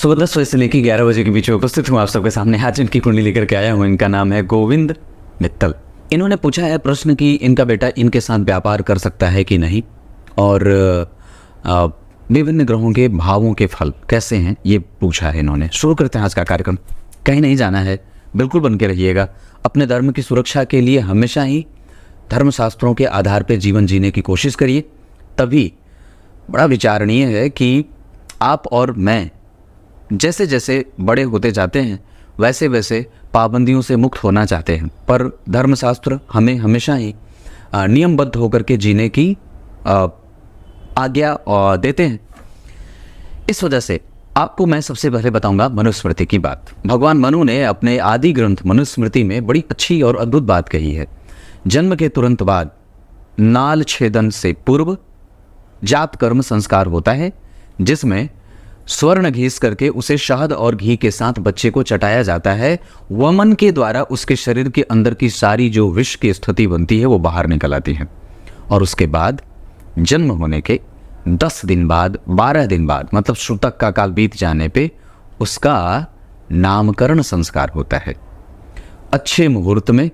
सुबह 10 बजे से लेकर 11 बजे के बीच में उपस्थित हूँ आप सबके सामने। आज इनकी कुंडली लेकर के आया हूँ। इनका नाम है गोविंद मित्तल। इन्होंने पूछा है प्रश्न कि इनका बेटा इनके साथ व्यापार कर सकता है कि नहीं, और विभिन्न ग्रहों के भावों के फल कैसे हैं ये पूछा है इन्होंने। शुरू करते हैं आज का कार्यक्रम। कहीं नहीं जाना है, बिल्कुल बन के रहिएगा। अपने धर्म की सुरक्षा के लिए हमेशा ही धर्मशास्त्रों के आधार पर जीवन जीने की कोशिश करिए। तभी बड़ा विचारणीय है कि आप और मैं जैसे जैसे बड़े होते जाते हैं वैसे वैसे पाबंदियों से मुक्त होना चाहते हैं, पर धर्मशास्त्र हमें हमेशा ही नियमबद्ध होकर के जीने की आज्ञा देते हैं। इस वजह से आपको मैं सबसे पहले बताऊंगा मनुस्मृति की बात। भगवान मनु ने अपने आदि ग्रंथ मनुस्मृति में बड़ी अच्छी और अद्भुत बात कही है। जन्म के तुरंत बाद नाल छेदन से पूर्व जात कर्म संस्कार होता है, जिसमें स्वर्ण घीस करके उसे शहद और घी के साथ बच्चे को चटाया जाता है। वमन के द्वारा उसके शरीर के अंदर की सारी जो विष की स्थिति बनती है वो बाहर निकल आती है, और उसके बाद जन्म होने के 10 दिन बाद 12 दिन बाद मतलब श्रुतक का काल बीत जाने पे उसका नामकरण संस्कार होता है। अच्छे मुहूर्त में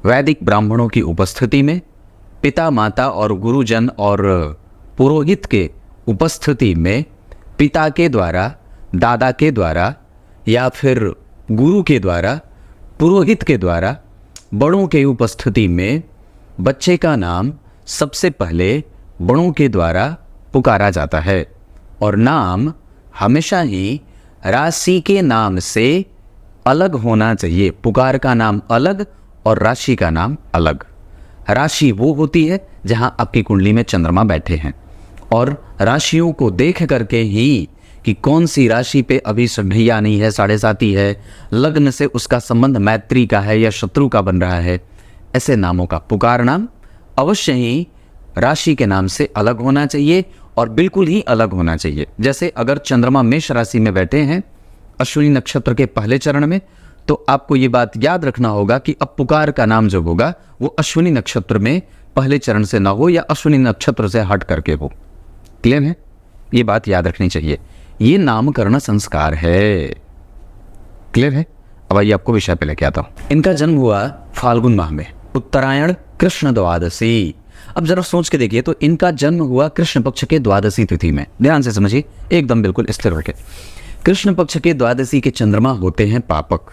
वैदिक ब्राह्मणों की उपस्थिति में पिता माता और गुरुजन और पुरोहित के उपस्थिति में पिता के द्वारा, दादा के द्वारा या फिर गुरु के द्वारा, पुरोहित के द्वारा, बड़ों के उपस्थिति में बच्चे का नाम सबसे पहले बड़ों के द्वारा पुकारा जाता है। और नाम हमेशा ही राशि के नाम से अलग होना चाहिए। पुकार का नाम अलग और राशि का नाम अलग। राशि वो होती है जहाँ आपकी कुंडली में चंद्रमा बैठे हैं, और राशियों को देख करके ही कि कौन सी राशि पे अभी ढैया नहीं है, 7.5 है, लग्न से उसका संबंध मैत्री का है या शत्रु का बन रहा है, ऐसे नामों का पुकार नाम अवश्य ही राशि के नाम से अलग होना चाहिए और बिल्कुल ही अलग होना चाहिए। जैसे अगर चंद्रमा मेष राशि में बैठे हैं अश्विनी नक्षत्र के पहले चरण में, तो आपको ये बात याद रखना होगा कि अब पुकार का नाम जो होगा वो अश्विनी नक्षत्र में पहले चरण से ना हो या अश्विनी नक्षत्र से हट करके हो। क्लियर है? ये बात याद रखनी चाहिए। ये नामकरण संस्कार है। क्लियर है? अब आइए आपको विषय पे लेके आता हूं। इनका जन्म हुआ फाल्गुन माह में, उत्तरायण कृष्ण द्वादशी। अब जरा सोच के देखिए, तो इनका जन्म हुआ कृष्ण पक्ष के द्वादशी तिथि में। ध्यान से समझिए, एकदम बिल्कुल स्थिर होकर। कृष्ण पक्ष के द्वादशी के चंद्रमा होते हैं पापक,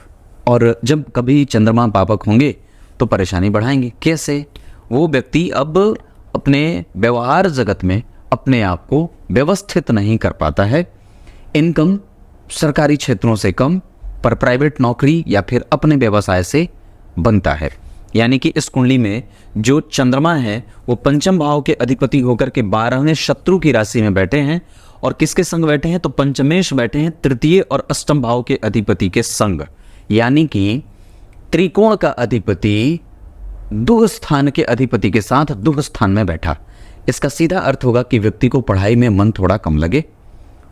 और जब कभी चंद्रमा पापक होंगे तो परेशानी बढ़ाएंगे। कैसे? वो व्यक्ति अब अपने व्यवहार जगत में अपने आप को व्यवस्थित नहीं कर पाता है। इनकम सरकारी क्षेत्रों से कम, पर प्राइवेट नौकरी या फिर अपने व्यवसाय से बनता है। यानी कि इस कुंडली में जो चंद्रमा है वो पंचम भाव के अधिपति होकर के 12वें शत्रु की राशि में बैठे हैं, और किसके संग बैठे हैं? तो पंचमेश बैठे हैं तृतीय और अष्टम भाव के अधिपति के संग। यानी कि त्रिकोण का अधिपति दुह स्थान के अधिपति के साथ दुह स्थान में बैठा। इसका सीधा अर्थ होगा कि व्यक्ति को पढ़ाई में मन थोड़ा कम लगे,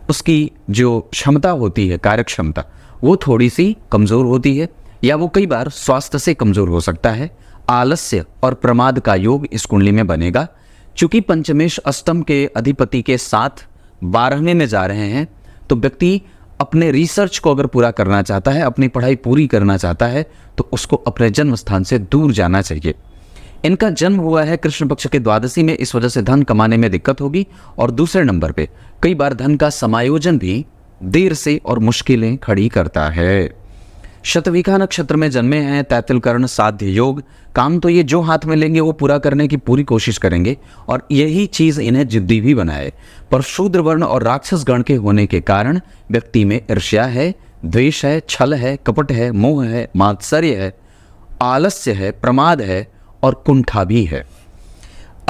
उसकी जो क्षमता होती है, कार्य क्षमता, वो थोड़ी सी कमज़ोर होती है, या वो कई बार स्वास्थ्य से कमज़ोर हो सकता है। आलस्य और प्रमाद का योग इस कुंडली में बनेगा। चूंकि पंचमेश अष्टम के अधिपति के साथ 12वें में जा रहे हैं, तो व्यक्ति अपने रिसर्च को अगर पूरा करना चाहता है, अपनी पढ़ाई पूरी करना चाहता है, तो उसको अपने जन्म स्थान से दूर जाना चाहिए। इनका जन्म हुआ है कृष्ण पक्ष के द्वादशी में, इस वजह से धन कमाने में दिक्कत होगी। और दूसरे नंबर पे कई बार धन का समायोजन भी देर से और मुश्किलें खड़ी करता है। शतविका नक्षत्र में जन्मे हैं, तैतिल कर्ण साध्य योग। काम तो ये जो हाथ में लेंगे वो पूरा करने की पूरी कोशिश करेंगे, और यही चीज़ इन्हें जिद्दी भी बनाए। पर शूद्र वर्ण और राक्षस गण के होने के कारण व्यक्ति में ईर्ष्या है, द्वेष है, छल है, कपट है, मोह है, मात्सर्य है, आलस्य है, प्रमाद है और कुंठा भी है।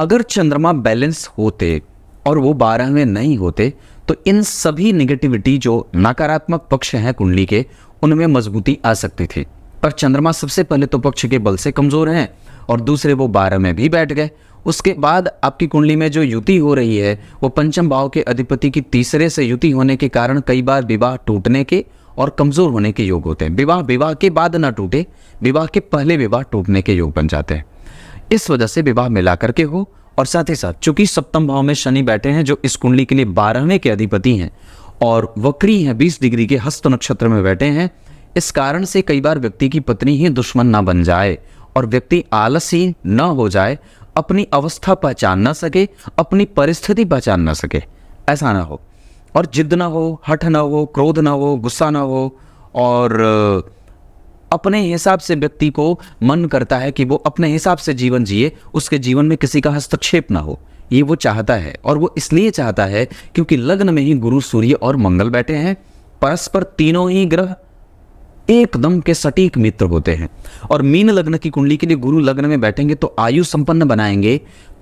अगर चंद्रमा बैलेंस होते और वो 12वें नहीं होते, तो इन सभी निगेटिविटी जो नकारात्मक पक्ष हैं कुंडली के, उनमें मजबूती आ सकती थी। पर चंद्रमा सबसे पहले तो पक्ष के बल से कमजोर हैं, और दूसरे वो 12 में भी बैठ गए। उसके बाद आपकी कुंडली में जो युति हो रही है वो पंचम भाव के अधिपति की तीसरे से युति होने के कारण कई बार विवाह टूटने के और कमजोर होने के योग होते हैं। विवाह के बाद ना टूटे, विवाह के पहले विवाह टूटने के योग बन जाते हैं। इस वजह से विवाह मिला करके हो। और साथ ही साथ चूंकि सप्तम भाव में शनि बैठे हैं जो इस कुंडली के लिए 12वें के अधिपति हैं, और वक्री हैं, 20 डिग्री के हस्त नक्षत्र में बैठे हैं। इस कारण से कई बार व्यक्ति की पत्नी ही दुश्मन ना बन जाए और व्यक्ति आलसी न हो जाए, अपनी अवस्था पहचान ना सके, अपनी परिस्थिति पहचान ना सके, ऐसा ना हो। और जिद ना हो, हठ ना हो, क्रोध ना हो, गुस्सा ना हो, और अपने हिसाब से व्यक्ति को मन करता है कि वो अपने हिसाब से जीवन जिए, उसके जीवन में किसी का हस्तक्षेप ना हो, ये वो चाहता है। और वो इसलिए चाहता है क्योंकि लग्न में ही गुरु, सूर्य और मंगल बैठे हैं। परस्पर तीनों ही ग्रह एकदम के सटीक मित्र होते हैं। और मीन लग्न की कुंडली के लिए गुरु लग्न में बैठेंगे तो आयु संपन्न बनाएंगे,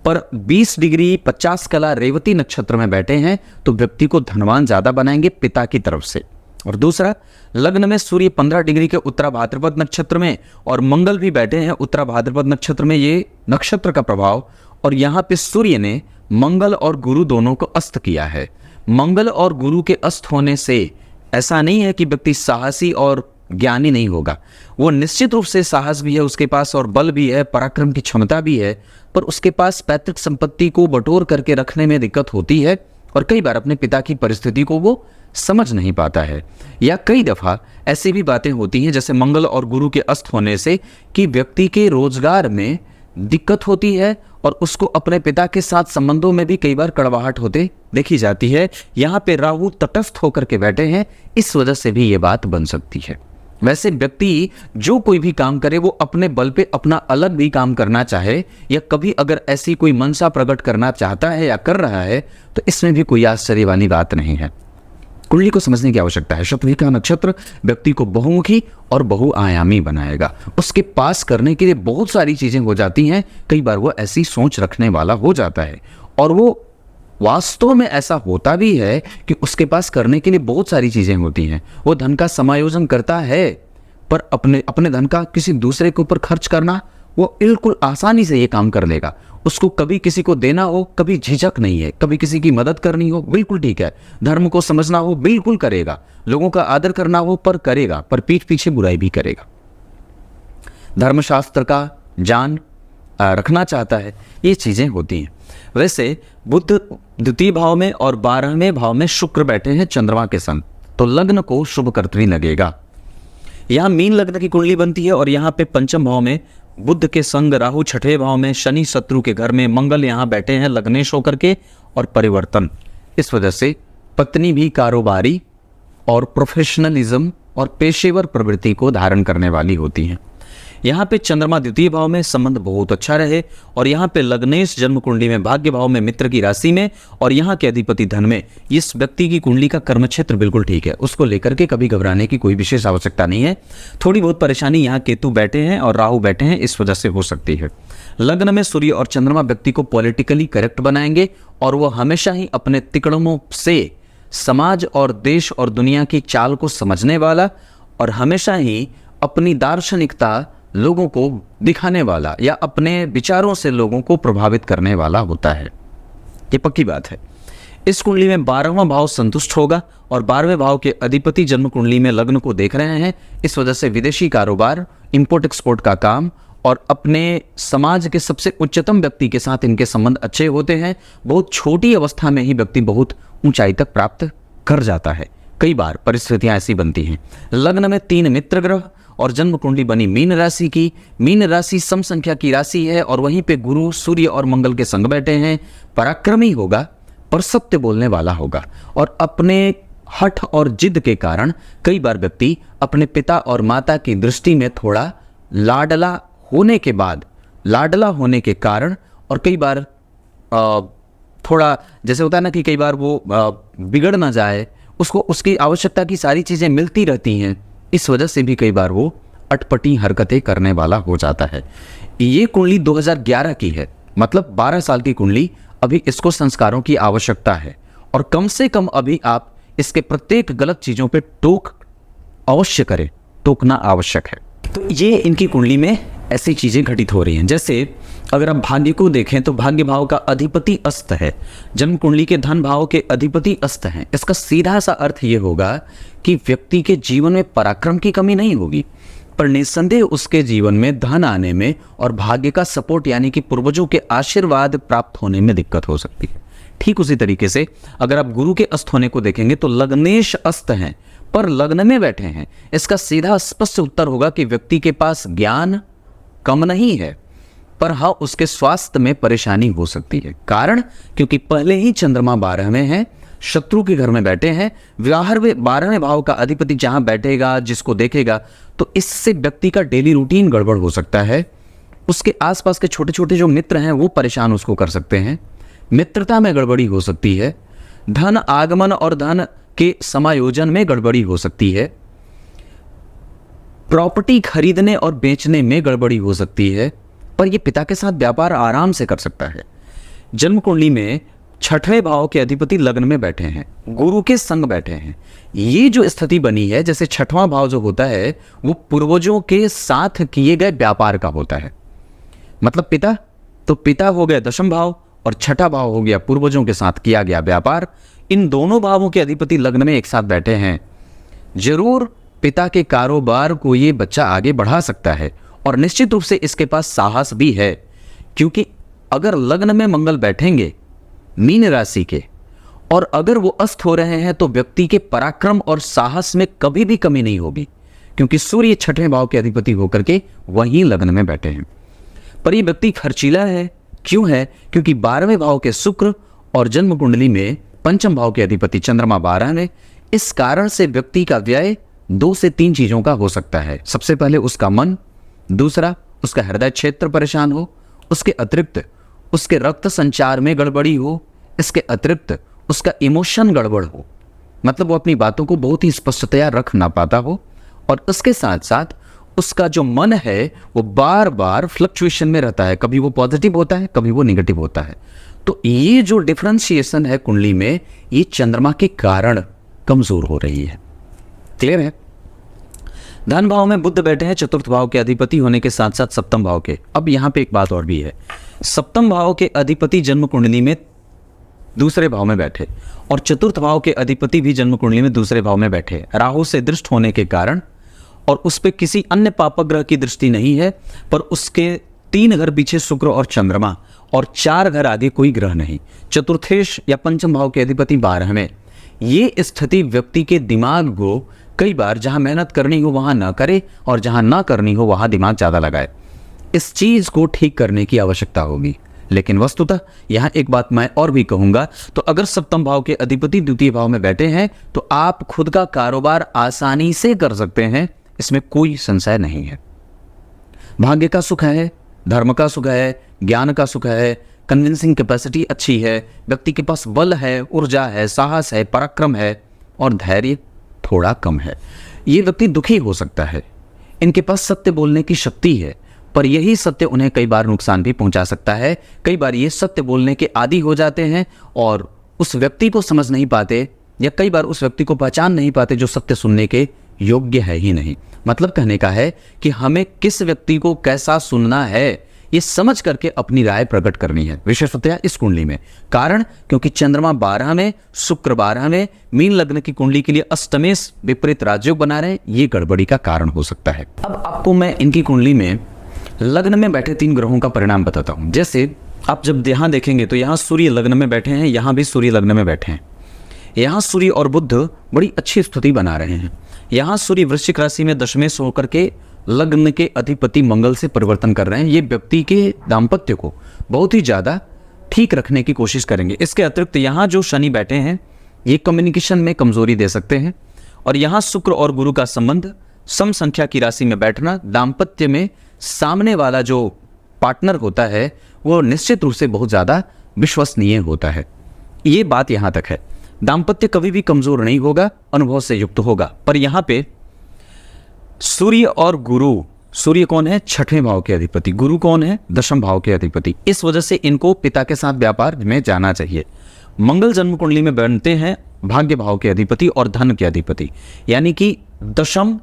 पर 20 डिग्री 50 कला रेवती नक्षत्र में बैठे हैं तो व्यक्ति को धनवान ज्यादा बनाएंगे पिता की तरफ से। और दूसरा, लग्न में सूर्य 15 डिग्री के उत्तरा भाद्रपद नक्षत्र में और मंगल भी बैठे हैं उत्तरा भाद्रपद नक्षत्र में, ये नक्षत्र का प्रभाव। और यहाँ पे सूर्य ने मंगल और गुरु दोनों को अस्त किया है। मंगल और गुरु के अस्त होने से ऐसा नहीं है कि व्यक्ति साहसी और ज्ञानी नहीं होगा, वो निश्चित रूप से साहस भी है उसके पास और बल भी है, पराक्रम की क्षमता भी है, पर उसके पास पैतृक संपत्ति को बटोर करके रखने में दिक्कत होती है और कई बार अपने पिता की परिस्थिति को वो समझ नहीं पाता है। या कई दफा ऐसी भी बातें होती हैं जैसे मंगल और गुरु के अस्त होने से कि व्यक्ति के रोजगार में दिक्कत होती है और उसको अपने पिता के साथ संबंधों में भी कई बार कड़वाहट होते देखी जाती है। यहाँ पे राहु तटस्थ होकर के बैठे हैं, इस वजह से भी ये बात बन सकती है। वैसे व्यक्ति जो कोई भी काम करे वो अपने बल पे अपना अलग भी काम करना चाहे या कभी अगर ऐसी कोई मनसा प्रकट करना चाहता है या कर रहा है तो इसमें भी कोई आश्चर्य वाली बात नहीं है। कुंडली को समझने की आवश्यकता है। शतभिः का नक्षत्र व्यक्ति को बहुमुखी और बहुआयामी बनाएगा। उसके पास करने के लिए बहुत सारी चीजें हो जाती हैं, कई बार वो ऐसी सोच रखने वाला हो जाता है और वो वास्तव में ऐसा होता भी है कि उसके पास करने के लिए बहुत सारी चीजें होती हैं। वो धन का समायोजन करता है, पर अपने धन का किसी दूसरे के ऊपर खर्च करना वो बिल्कुल आसानी से ये काम कर लेगा। उसको कभी किसी को देना हो कभी झिझक नहीं है, कभी किसी की मदद करनी हो बिल्कुल ठीक है, धर्म को समझना हो बिल्कुल करेगा, लोगों का आदर करना हो पर करेगा, पर पीठ पीछे बुराई भी करेगा। धर्मशास्त्र का ज्ञान रखना चाहता है, ये चीजें होती हैं। वैसे बुध द्वितीय भाव में और 12वें भाव में शुक्र बैठे हैं चंद्रमा के संग, तो लग्न को शुभ कर्तरी लगेगा। यहाँ मीन लग्न की कुंडली बनती है और यहाँ पे पंचम भाव में बुध के संग राहु, छठे भाव में शनि शत्रु के घर में, मंगल यहाँ बैठे हैं लग्नेश होकर के और परिवर्तन। इस वजह से पत्नी भी कारोबारी और प्रोफेशनलिज्म और पेशेवर प्रवृत्ति को धारण करने वाली होती हैं। यहाँ पे चंद्रमा द्वितीय भाव में, संबंध बहुत अच्छा रहे। और यहाँ पे लग्नेश जन्म कुंडली में भाग्य भाव में मित्र की राशि में और यहाँ के अधिपति धन में। इस व्यक्ति की कुंडली का कर्म क्षेत्र बिल्कुल ठीक है, उसको लेकर के कभी घबराने की कोई विशेष आवश्यकता नहीं है। थोड़ी बहुत परेशानी यहाँ केतु बैठे हैं और राहु बैठे हैं, इस वजह से हो सकती है। लग्न में सूर्य और चंद्रमा व्यक्ति को पॉलिटिकली करेक्ट बनाएंगे और वो हमेशा ही अपने तिकड़मों से समाज और देश और दुनिया की चाल को समझने वाला और हमेशा ही अपनी दार्शनिकता लोगों को दिखाने वाला या अपने विचारों से लोगों को प्रभावित करने वाला होता है, ये पक्की बात है। इस कुंडली में 12वां भाव संतुष्ट होगा और 12वें भाव के अधिपति जन्म कुंडली में लग्न को देख रहे हैं, इस वजह से विदेशी कारोबार, इंपोर्ट एक्सपोर्ट का काम और अपने समाज के सबसे उच्चतम व्यक्ति के साथ इनके संबंध अच्छे होते हैं। बहुत छोटी अवस्था में ही व्यक्ति बहुत ऊंचाई तक प्राप्त कर जाता है। कई बार परिस्थितियां ऐसी बनती हैं। लग्न में 3 मित्र ग्रह और जन्म कुंडली बनी मीन राशि की। मीन राशि सम संख्या की राशि है और वहीं पे गुरु, सूर्य और मंगल के संग बैठे हैं। पराक्रमी होगा पर सत्य बोलने वाला होगा और अपने हठ और जिद के कारण कई बार व्यक्ति अपने पिता और माता की दृष्टि में थोड़ा लाडला होने के कारण और कई बार थोड़ा जैसे होता है ना कि कई बार वो बिगड़ ना जाए, उसको उसकी आवश्यकता की सारी चीज़ें मिलती रहती हैं, इस वजह से भी कई बार वो अटपटी हरकतें करने वाला हो जाता है। ये कुंडली 2011 की है, मतलब 12 साल की कुंडली। अभी इसको संस्कारों की आवश्यकता है और कम से कम अभी आप इसके प्रत्येक गलत चीज़ों पे टोक अवश्य करें, टोकना आवश्यक है। तो ये इनकी कुंडली में ऐसी चीज़ें घटित हो रही हैं। जैसे अगर आप भाग्य को देखें तो भाग्य भाव का अधिपति अस्त है, जन्म कुंडली के धन भाव के अधिपति अस्त हैं। इसका सीधा सा अर्थ ये होगा कि व्यक्ति के जीवन में पराक्रम की कमी नहीं होगी, पर निस्संदेह उसके जीवन में धन आने में और भाग्य का सपोर्ट यानी कि पूर्वजों के आशीर्वाद प्राप्त होने में दिक्कत हो सकती है। ठीक उसी तरीके से अगर आप गुरु के अस्त होने को देखेंगे तो लग्नेश अस्त हैं पर लग्न में बैठे हैं, इसका सीधा स्पष्ट उत्तर होगा कि व्यक्ति के पास ज्ञान कम नहीं है, पर हाँ उसके स्वास्थ्य में परेशानी हो सकती है। कारण क्योंकि पहले ही चंद्रमा 12 में है, शत्रु के घर में बैठे हैं, 12वें भाव का अधिपति जहां बैठेगा जिसको देखेगा तो इससे व्यक्ति का डेली रूटीन गड़बड़ हो सकता है। उसके आसपास के छोटे छोटे जो मित्र हैं वो परेशान उसको कर सकते हैं, मित्रता में गड़बड़ी हो सकती है, धन आगमन और धन के समायोजन में गड़बड़ी हो सकती है, प्रॉपर्टी खरीदने और बेचने में गड़बड़ी हो सकती है, पर यह पिता के साथ व्यापार आराम से कर सकता है। जन्म कुंडली में 6वें भाव के अधिपति लग्न में बैठे हैं, गुरु के संग बैठे हैं। ये जो स्थिति बनी है, जैसे 6वां भाव जो होता है वो पूर्वजों के साथ किए गए व्यापार का होता है। मतलब पिता तो पिता हो गया 10वां भाव और 6वां भाव हो गया पूर्वजों के साथ किया गया व्यापार। इन दोनों भावों के अधिपति लग्न में एक साथ बैठे हैं। जरूर पिता के कारोबार को ये बच्चा आगे बढ़ा सकता है और निश्चित रूप से इसके पास साहस भी है, क्योंकि अगर लग्न में मंगल बैठेंगे मीन राशि के और अगर वो अस्त हो रहे हैं तो व्यक्ति के पराक्रम और साहस में कभी भी कमी नहीं होगी, क्योंकि सूर्य 6वें भाव के अधिपति होकर के वहीं लग्न में बैठे हैं। पर ये व्यक्ति खर्चीला है, क्यों है? क्योंकि 12वें भाव के शुक्र और जन्म कुंडली में 5म भाव के अधिपति चंद्रमा 12 में। इस कारण से व्यक्ति का व्यय 2 से 3 चीजों का हो सकता है। सबसे पहले उसका मन, दूसरा उसका हृदय क्षेत्र परेशान हो, उसके अतिरिक्त उसके रक्त संचार में गड़बड़ी हो, इसके अतिरिक्त उसका इमोशन गड़बड़ हो, मतलब वो अपनी बातों को बहुत ही स्पष्टतया रख ना पाता हो, और उसके साथ साथ उसका जो मन है वो बार बार फ्लक्चुएशन में रहता है, कभी वो पॉजिटिव होता है कभी वो निगेटिव होता है। तो ये जो डिफरेंशिएशन है कुंडली में, ये चंद्रमा के कारण कमजोर हो रही है। क्लियर है? धन भाव में बुध बैठे हैं, 4th भाव के अधिपति होने के साथ साथ 7म भाव के। अब यहां पे एक बात और भी है, 7म भाव के अधिपति जन्म कुंडली में 2रे भाव में बैठे और 4th भाव के अधिपति भी जन्म कुंडली में 2रे भाव में बैठे, राहु से दृष्ट होने के कारण, और उस पर किसी अन्य पापक ग्रह की दृष्टि नहीं है, पर उसके 3 घर पीछे शुक्र और चंद्रमा और 4 घर आगे कोई ग्रह नहीं। चतुर्थेश या 5म भाव के अधिपति 12 में। ये स्थिति व्यक्ति के दिमाग को कई बार जहां मेहनत करनी हो वहां ना करे और जहां ना करनी हो वहां दिमाग ज्यादा लगाए। इस चीज को ठीक करने की आवश्यकता होगी। लेकिन वस्तुतः यहां एक बात मैं और भी कहूंगा, तो अगर 7म भाव के अधिपति 2य भाव में बैठे हैं तो आप खुद का कारोबार आसानी से कर सकते हैं, इसमें कोई संशय नहीं है। भाग्य का सुख है, धर्म का सुख है, ज्ञान का सुख है, कन्विंसिंग कैपेसिटी अच्छी है, व्यक्ति के पास बल है, ऊर्जा है, साहस है, पराक्रम है, और धैर्य थोड़ा कम है। ये व्यक्ति दुखी हो सकता है, इनके पास सत्य बोलने की शक्ति है, पर यही सत्य उन्हें कई बार नुकसान भी पहुंचा सकता है। कई बार ये सत्य बोलने के आदी हो जाते हैं और उस व्यक्ति को समझ नहीं पाते, या कई बार उस व्यक्ति को पहचान नहीं पाते जो सत्य सुनने के योग्य है ही नहीं। मतलब कहने का है कि हमें किस व्यक्ति को कैसा सुनना है ये समझ करके अपनी राय प्रकट करनी है, विशेषतया इस कुंडली में। कारण क्योंकि चंद्रमा 12 में, शुक्र 12 में, मीन लग्न की कुंडली के लिए अष्टमेश विपरीत राजयोग बना रहे, ये गड़बड़ी का कारण हो सकता है। अब आपको मैं इनकी कुंडली में लग्न में बैठे 3 ग्रहों का परिणाम बताता हूं। जैसे आप जब यहां देखेंगे तो यहां सूर्य लग्न में बैठे हैं, यहां भी सूर्य लग्न में बैठे हैं। यहां सूर्य और बुध बड़ी अच्छी स्थिति बना रहे हैं। यहां सूर्य वृश्चिक राशि में दशमेश होकर के लग्न के अधिपति मंगल से परिवर्तन कर रहे हैं। ये व्यक्ति के दाम्पत्य को बहुत ही ज्यादा ठीक रखने की कोशिश करेंगे। इसके अतिरिक्त यहाँ जो शनि बैठे हैं ये कम्युनिकेशन में कमजोरी दे सकते हैं, और यहाँ शुक्र और गुरु का संबंध सम संख्या की राशि में बैठना दाम्पत्य में सामने वाला जो पार्टनर होता है वो निश्चित रूप से बहुत ज्यादा विश्वसनीय होता है। ये बात यहाँ तक है। दाम्पत्य कभी भी कमजोर नहीं होगा, अनुभव से युक्त होगा। पर यहाँ पे सूर्य और गुरु, सूर्य कौन है? 6वें भाव के अधिपति, गुरु कौन है? 10म भाव के अधिपति। इस वजह से इनको पिता के साथ व्यापार में जाना चाहिए। मंगल जन्म कुंडली में बनते हैं भाग्य भाव के अधिपति और धन के अधिपति, यानी कि 10म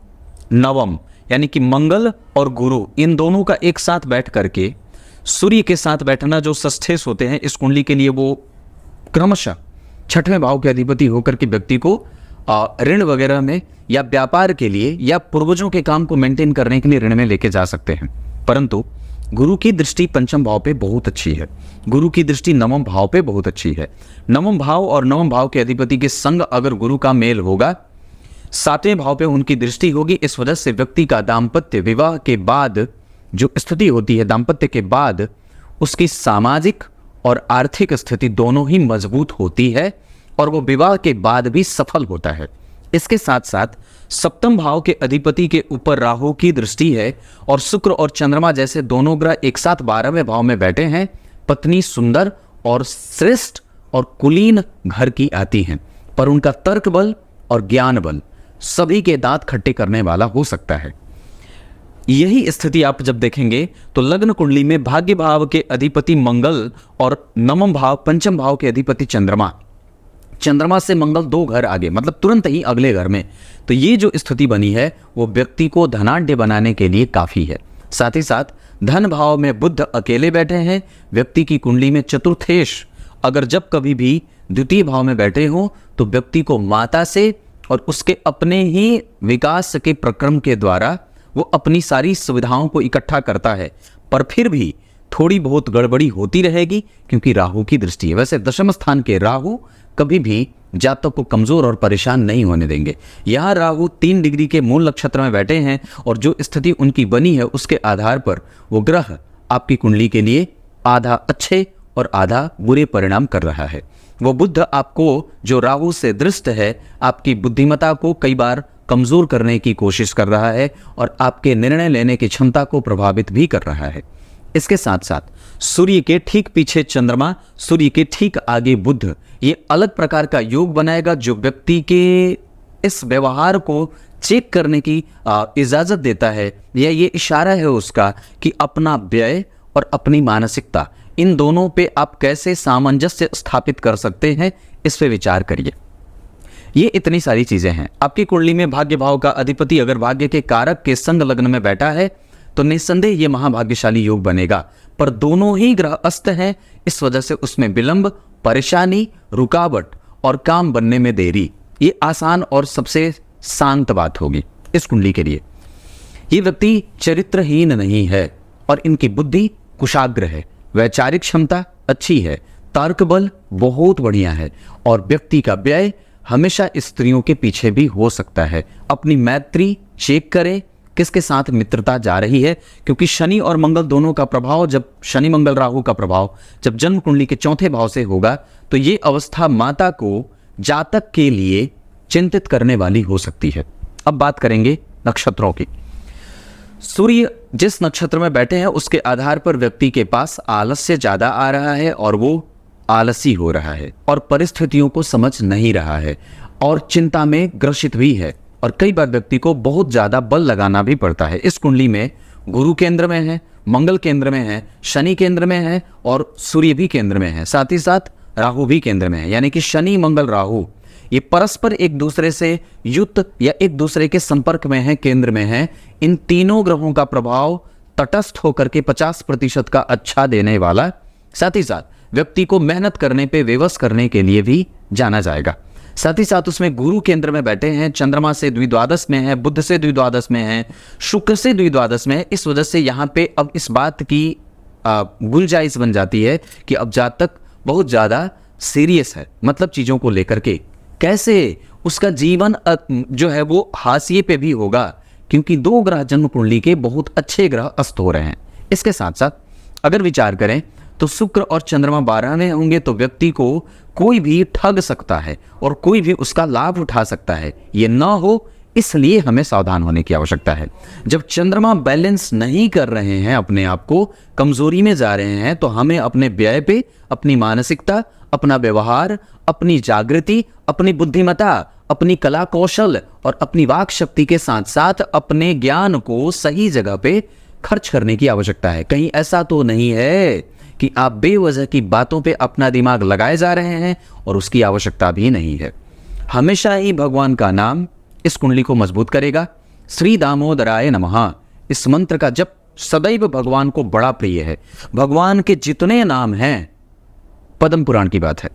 9म, यानी कि मंगल और गुरु इन दोनों का एक साथ बैठ करके सूर्य के साथ बैठना जो षष्ठेश होते हैं इस कुंडली के लिए, वो क्रमशः 6वें भाव के अधिपति होकर के व्यक्ति को ऋण वगैरह में या व्यापार के लिए या पूर्वजों के काम को मेंटेन करने के लिए ऋण में लेके जा सकते हैं। परंतु गुरु की दृष्टि पंचम भाव पे बहुत अच्छी है, गुरु की दृष्टि नवम भाव पे बहुत अच्छी है। नवम भाव और नवम भाव के अधिपति के संग अगर गुरु का मेल होगा, सातवें भाव पे उनकी दृष्टि होगी, इस वजह से व्यक्ति का दाम्पत्य विवाह के बाद जो स्थिति होती है, दाम्पत्य के बाद उसकी सामाजिक और आर्थिक स्थिति दोनों ही मजबूत होती है और वो विवाह के बाद भी सफल होता है। इसके साथ साथ सप्तम भाव के अधिपति के ऊपर राहु की दृष्टि है और शुक्र और चंद्रमा जैसे दोनों ग्रह एक साथ 12वें भाव में बैठे हैं। पत्नी सुंदर और श्रेष्ठ और कुलीन घर की आती हैं, पर उनका तर्क बल और ज्ञान बल सभी के दांत खट्टे करने वाला हो सकता है। यही स्थिति आप जब देखेंगे तो लग्न कुंडली में भाग्य भाव के अधिपति मंगल और नवम भाव पंचम भाव के अधिपति चंद्रमा से मंगल 2 घर आगे, मतलब तुरंत ही अगले घर में, तो ये जो स्थिति बनी है वो व्यक्ति को धनाढ्य बनाने के लिए काफी है। साथ ही साथ धन भाव में बुध अकेले बैठे हैं। व्यक्ति की कुंडली में चतुर्थेश अगर जब कभी भी द्वितीय भाव में बैठे हो तो व्यक्ति को माता से और उसके अपने ही विकास के प्रक्रम के द्वारा वो अपनी सारी सुविधाओं को इकट्ठा करता है, पर फिर भी थोड़ी बहुत गड़बड़ी होती रहेगी क्योंकि राहु की दृष्टि है। वैसे दशम स्थान के राहु कभी भी जातक को कमजोर और परेशान नहीं होने देंगे। यहाँ राहु 3 डिग्री के मूल नक्षत्र में बैठे हैं और जो स्थिति उनकी बनी है उसके आधार पर वो ग्रह आपकी कुंडली के लिए आधा अच्छे और आधा बुरे परिणाम कर रहा है। वो बुध आपको जो राहु से दृष्ट है, आपकी बुद्धिमत्ता को कई बार कमजोर करने की कोशिश कर रहा है और आपके निर्णय लेने की क्षमता को प्रभावित भी कर रहा है। इसके साथ साथ सूर्य के ठीक पीछे चंद्रमा, सूर्य के ठीक आगे बुध, ये अलग प्रकार का योग बनाएगा जो व्यक्ति के इस व्यवहार को चेक करने की इजाजत देता है, या ये इशारा है उसका कि अपना व्यय और अपनी मानसिकता, इन दोनों पे आप कैसे सामंजस्य स्थापित कर सकते हैं, इस पे विचार करिए। ये इतनी सारी चीजें हैं। आपकी कुंडली में भाग्य भाव का अधिपति अगर भाग्य के कारक के संग लग्न में बैठा है तो निस्संदेह ये महाभाग्यशाली योग बनेगा, पर दोनों ही ग्रह अस्त हैं, इस वजह से उसमें विलंब, परेशानी, रुकावट और काम बनने में देरी, ये आसान और सबसे शांत बात होगी इस कुंडली के लिए। ये व्यक्ति चरित्रहीन नहीं है और इनकी बुद्धि कुशाग्र है, वैचारिक क्षमता अच्छी है, तर्क बल बहुत बढ़िया है और व्यक्ति का व्यय हमेशा स्त्रियों के पीछे भी हो सकता है। अपनी मैत्री चेक करें किसके साथ मित्रता जा रही है, क्योंकि शनि और मंगल दोनों का प्रभाव, जब शनि मंगल राहु का प्रभाव जब जन्म कुंडली के चौथे भाव से होगा तो ये अवस्था माता को जातक के लिए चिंतित करने वाली हो सकती है। अब बात करेंगे नक्षत्रों की। सूर्य जिस नक्षत्र में बैठे हैं उसके आधार पर व्यक्ति के पास आलस्य ज्यादा आ रहा है और वो आलसी हो रहा है और परिस्थितियों को समझ नहीं रहा है और चिंता में ग्रसित भी है और कई बार व्यक्ति को बहुत ज्यादा बल लगाना भी पड़ता है। इस कुंडली में गुरु केंद्र में है, मंगल केंद्र में है, शनि केंद्र में है और सूर्य भी केंद्र में है, साथ ही साथ राहु भी केंद्र में है। यानी कि शनि मंगल राहु ये परस्पर एक दूसरे से युक्त या एक दूसरे के संपर्क में है, केंद्र में है। इन तीनों ग्रहों का प्रभाव तटस्थ होकर के 50% का अच्छा देने वाला, साथ ही साथ व्यक्ति को मेहनत करने पे विवश करने के लिए भी जाना जाएगा। साथ ही साथ उसमें गुरु केंद्र में बैठे हैं, चंद्रमा से द्विद्वादश में है, बुध से द्विद्वादश में है, शुक्र से द्विद्वादश में है। इस वजह से यहाँ पे अब इस बात की गुंजाइश बन जाती है कि अब जातक बहुत ज़्यादा सीरियस है, मतलब चीज़ों को लेकर के कैसे उसका जीवन जो है वो हाशिए पे भी होगा, क्योंकि 2 ग्रह जन्म कुंडली के बहुत अच्छे ग्रह अस्त हो रहे हैं। इसके साथ साथ अगर विचार करें तो शुक्र और चंद्रमा 12वें होंगे तो व्यक्ति को कोई भी ठग सकता है और कोई भी उसका लाभ उठा सकता है। ये ना हो इसलिए हमें सावधान होने की आवश्यकता है। जब चंद्रमा बैलेंस नहीं कर रहे हैं, अपने आप को कमजोरी में जा रहे हैं, तो हमें अपने व्यय पे, अपनी मानसिकता, अपना व्यवहार, अपनी जागृति, अपनी बुद्धिमत्ता, अपनी कला कौशल और अपनी वाक शक्ति के साथ साथ अपने ज्ञान को सही जगह पे खर्च करने की आवश्यकता है। कहीं ऐसा तो नहीं है कि आप बेवजह की बातों पे अपना दिमाग लगाए जा रहे हैं और उसकी आवश्यकता भी नहीं है। हमेशा ही भगवान का नाम इस कुंडली को मजबूत करेगा। श्री दामोदराय नमः इस मंत्र का जप सदैव भगवान को बड़ा प्रिय है। भगवान के जितने नाम हैं, पद्म पुराण की बात है,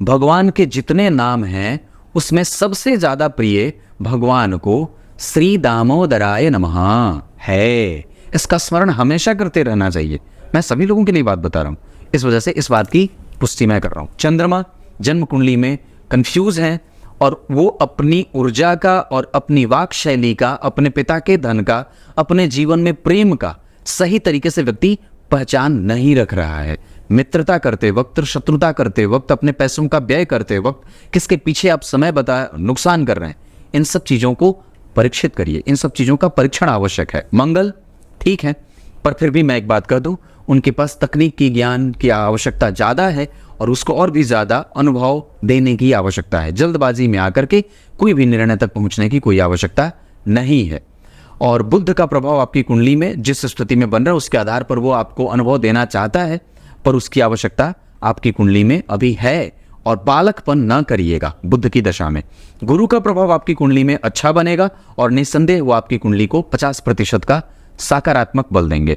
भगवान के जितने नाम हैं उसमें सबसे ज्यादा प्रिय भगवान को श्री दामोदराय नमः है। इसका स्मरण हमेशा करते रहना चाहिए। मैं सभी लोगों के लिए बात बता रहा हूँ, इस वजह से इस बात की पुष्टि मैं कर रहा हूँ। चंद्रमा जन्म कुंडली में कंफ्यूज हैं और वो अपनी ऊर्जा का और अपनी वाक शैली का, अपने पिता के धन का, अपने जीवन में प्रेम का सही तरीके से व्यक्ति पहचान नहीं रख रहा है। मित्रता करते वक्त, शत्रुता करते वक्त, अपने पैसों का व्यय करते वक्त किसके पीछे आप समय बता नुकसान कर रहे हैं, इन सब चीजों को परीक्षित करिए। इन सब चीजों का परीक्षण आवश्यक है। मंगल ठीक है, पर फिर भी मैं एक बात कर दूं, उनके पास तकनीक की ज्ञान की आवश्यकता ज़्यादा है और उसको और भी ज़्यादा अनुभव देने की आवश्यकता है। जल्दबाजी में आकर के कोई भी निर्णय तक पहुंचने की कोई आवश्यकता नहीं है। और बुध का प्रभाव आपकी कुंडली में जिस स्थिति में बन रहा है उसके आधार पर वो आपको अनुभव देना चाहता है, पर उसकी आवश्यकता आपकी कुंडली में अभी है और बालकपन न करिएगा बुध की दशा में। गुरु का प्रभाव आपकी कुंडली में अच्छा बनेगा और निस्संदेह वो आपकी कुंडली को 50% का सकारात्मक बल देंगे।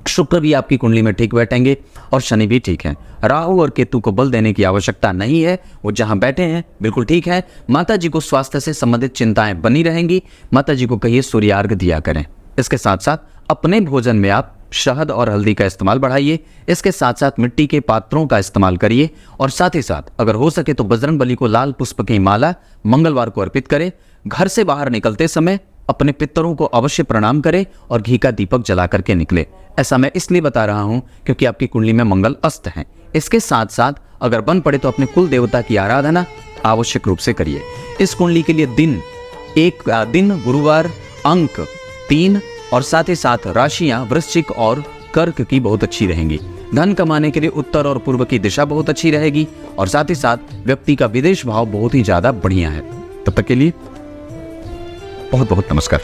शुक्र भी आपकी कुंडली में ठीक बैठेंगे और शनि भी ठीक है। राहु और केतु को बल देने की आवश्यकता नहीं है, वो जहां बैठे हैं बिल्कुल ठीक है। माता जी को स्वास्थ्य से संबंधित चिंताएं बनी रहेंगी। माता जी को कहिए सूर्यार्घ दिया करें। इसके साथ साथ अपने भोजन में आप शहद और हल्दी का इस्तेमाल बढ़ाइए। इसके साथ साथ मिट्टी के पात्रों का इस्तेमाल करिए और साथ ही साथ अगर हो सके तो बजरंगबली को लाल पुष्प की माला मंगलवार को अर्पित करें। घर से बाहर निकलते समय अपने पितरों को अवश्य प्रणाम करें और घी का दीपक जला करके निकले। ऐसा मैं इसलिए बता रहा हूं क्योंकि आपकी कुंडली में मंगल अस्त हैं। इसके साथ साथ अगर बन पड़े तो अपने कुल देवता की आराधना आवश्यक रूप से करिए। इस कुंडली के लिए दिन गुरुवार, अंक 3 और साथ ही साथ राशियां वृश्चिक और कर्क की बहुत अच्छी रहेंगी। धन कमाने के लिए उत्तर और पूर्व की दिशा बहुत अच्छी रहेगी और साथ ही साथ व्यक्ति का विदेश भाव बहुत ही ज्यादा बढ़िया है। तब तक के लिए बहुत बहुत नमस्कार।